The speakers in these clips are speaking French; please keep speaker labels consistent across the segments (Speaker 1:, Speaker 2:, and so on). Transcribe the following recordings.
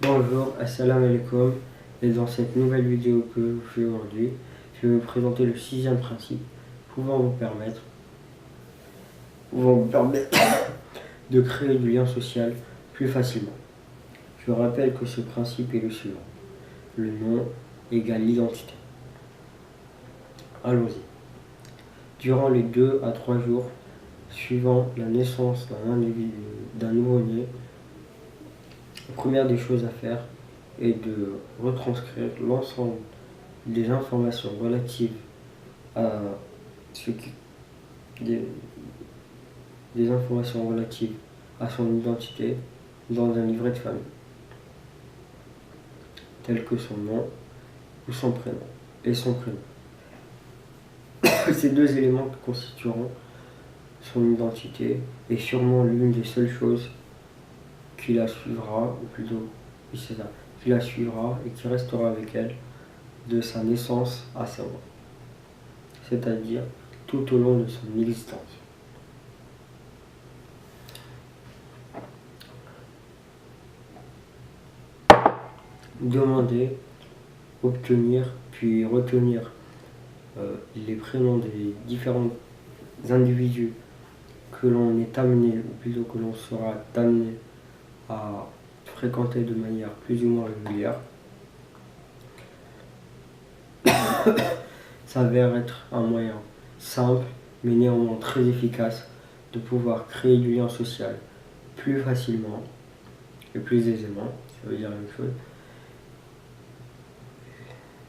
Speaker 1: Bonjour, assalamu alaikum, et dans cette nouvelle vidéo que je vous fais aujourd'hui, je vais vous présenter le sixième principe pouvant vous permettre de créer du lien social plus facilement. Je rappelle que ce principe est le suivant: le nom égale l'identité. Allons-y. Durant les 2 à 3 jours suivant la naissance d'un nouveau-né, la première des choses à faire est de retranscrire l'ensemble des informations relatives à des informations relatives à son identité dans un livret de famille, tel que son nom ou son prénom et son prénom. Ces deux éléments constitueront son identité et sûrement l'une des seules choses qui la suivra, ou plutôt, oui, c'est ça, qui la suivra et qui restera avec elle de sa naissance à sa mort, c'est-à-dire tout au long de son existence. Demander, obtenir, puis retenir les prénoms des différents individus que l'on est amené, ou plutôt que l'on sera amené à fréquenter de manière plus ou moins régulière, s'avère être un moyen simple mais néanmoins très efficace de pouvoir créer du lien social plus facilement et plus aisément, ça veut dire la même chose,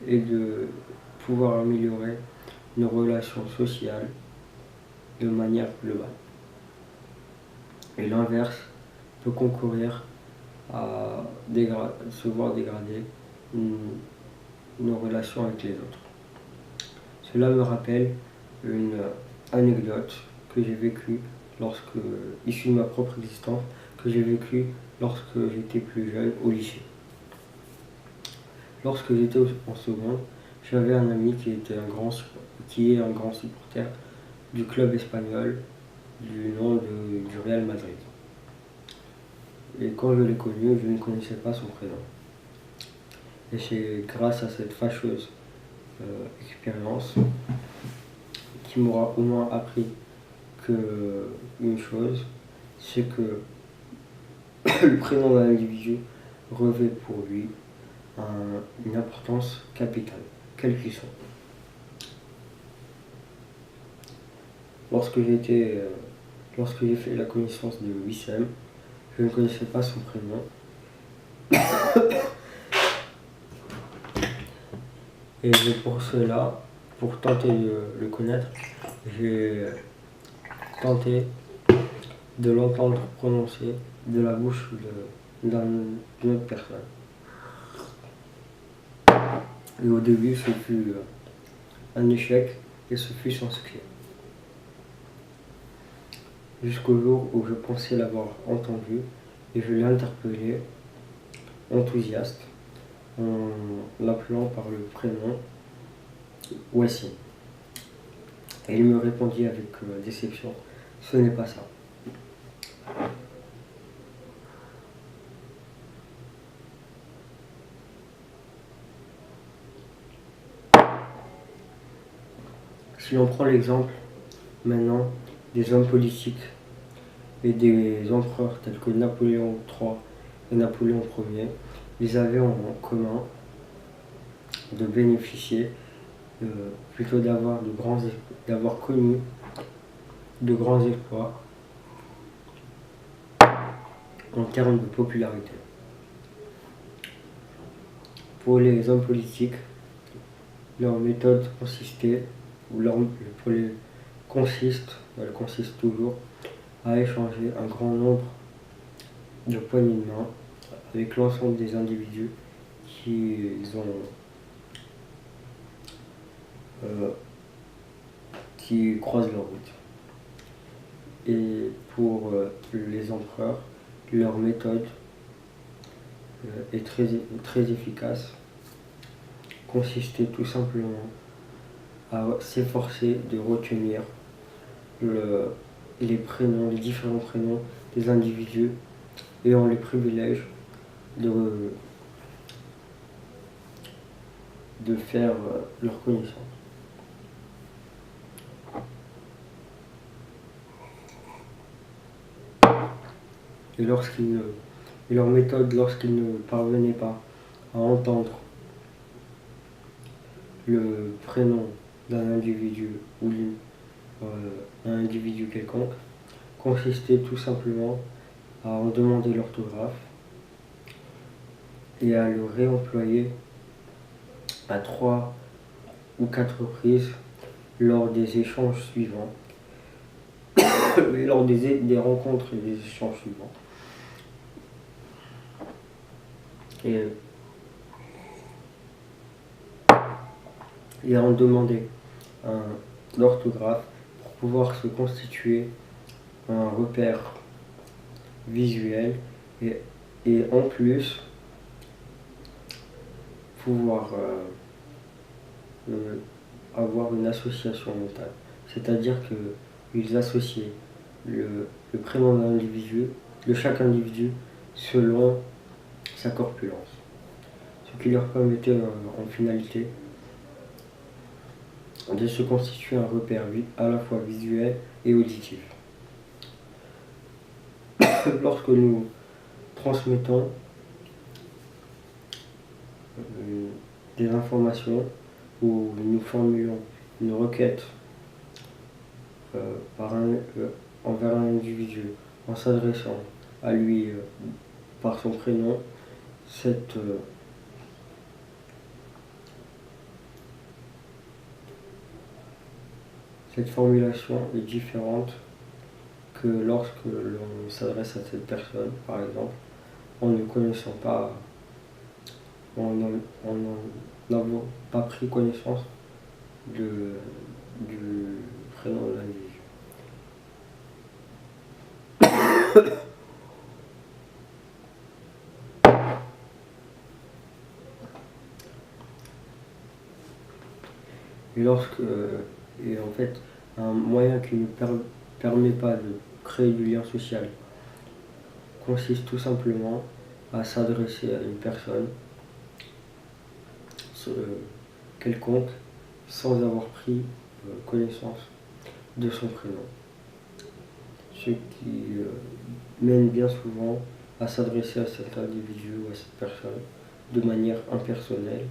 Speaker 1: et de pouvoir améliorer nos relations sociales de manière globale. Et l'inverse peut concourir à se voir dégrader nos relations avec les autres. Cela me rappelle une anecdote que j'ai vécue issue de ma propre existence, que j'ai vécue lorsque j'étais plus jeune au lycée. Lorsque j'étais en seconde, j'avais un ami qui est un grand supporter du club espagnol du nom du Real Madrid. Et quand je l'ai connu, je ne connaissais pas son prénom. Et c'est grâce à cette fâcheuse expérience qui m'aura au moins appris une chose, c'est que le prénom d'un individu revêt pour lui une importance capitale, quel qu'il soit. Lorsque j'ai fait la connaissance de Wissem, je ne connaissais pas son prénom. Et pour cela, pour tenter de le connaître, j'ai tenté de l'entendre prononcer de la bouche d'une autre personne. Et au début, ce fut un échec et ce fut sans succès. Jusqu'au jour où je pensais l'avoir entendu et je l'ai interpellé, enthousiaste, en l'appelant par le prénom Wassim. Et il me répondit avec déception: ce n'est pas ça. Si l'on prend l'exemple maintenant des hommes politiques et des empereurs tels que Napoléon III et Napoléon Ier, ils avaient en commun de bénéficier, plutôt d'avoir connu de grands exploits en termes de popularité. Pour les hommes politiques, leur méthode elle consiste toujours à échanger un grand nombre de poignées de main avec l'ensemble des individus qui croisent leur route. Et pour les empereurs, leur méthode est très efficace, consistait tout simplement à s'efforcer de retenir les différents prénoms des individus ayant le privilège de faire leur connaissance. Et leur méthode lorsqu'ils ne parvenaient pas à entendre le prénom d'un individu ou un individu quelconque consistait tout simplement à en demander l'orthographe et à le réemployer à 3 ou 4 reprises lors des échanges suivants, lors des rencontres et des échanges suivants. Et à en demander l'orthographe pour pouvoir se constituer un repère visuel et en plus pouvoir avoir une association mentale. C'est-à-dire qu'ils associaient le prénom d'un individu, de chaque individu, selon sa corpulence. Ce qui leur permettait en finalité de se constituer un repère à la fois visuel et auditif. Lorsque nous transmettons des informations ou nous formulons une requête envers un individu en s'adressant à lui par son prénom, cette formulation est différente que lorsque l'on s'adresse à cette personne, par exemple, en ne connaissant pas, en n'avant pas pris connaissance du prénom de l'individu. Et en fait, un moyen qui ne permet pas de créer du lien social consiste tout simplement à s'adresser à une personne quelconque sans avoir pris connaissance de son prénom. Ce qui mène bien souvent à s'adresser à cet individu ou à cette personne de manière impersonnelle